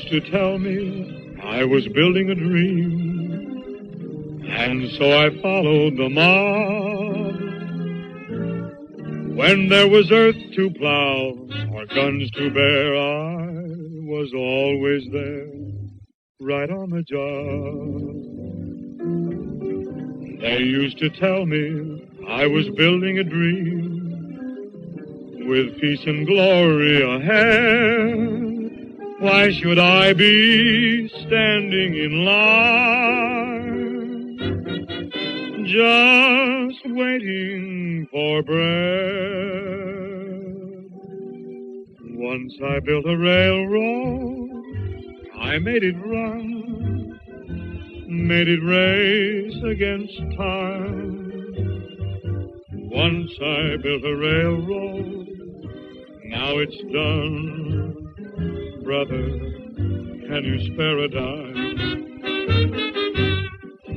used to tell me I was building a dream, and so I followed the mob. When there was earth to plow or guns to bear, I was always there, right on the job. They used to tell me I was building a dream, with peace and glory ahead. Why should I be standing in line, just waiting for bread? Once I built a railroad, I made it run, made it race against time. Once I built a railroad, now it's done. Brother, can you spare a dime?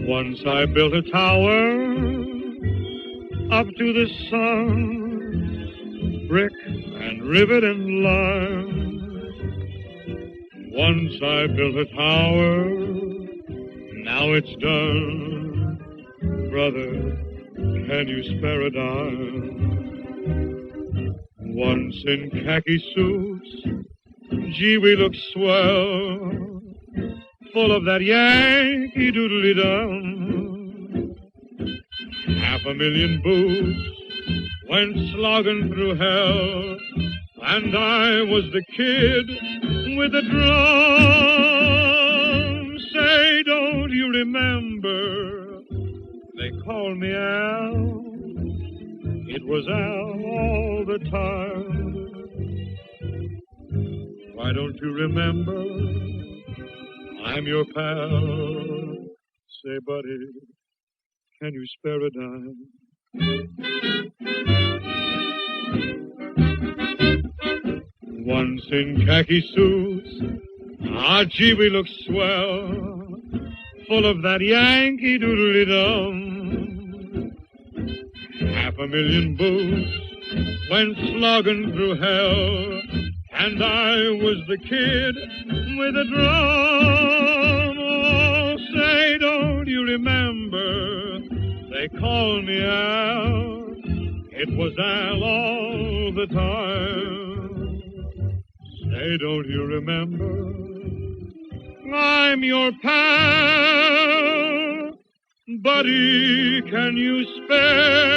Once I built a tower up to the sun, brick and rivet and lime. Once I built a tower, now it's done. Brother, can you spare a dime? Once in khaki suits, gee, we look swell, full of that Yankee doodly-dum. 500,000 boots went slogging through hell, and I was the kid with the drum. Say, don't you remember, they called me Al. It was Al all the time. Why don't you remember? I'm your pal. Say, buddy, can you spare a dime? Once in khaki suits, ah, gee, we look swell, full of that Yankee doodly-dum. 500,000 boots went slogging through hell, and I was the kid with a drum. Oh, say, don't you remember? They called me Al. It was Al all the time. Say, don't you remember? I'm your pal. Buddy, can you spare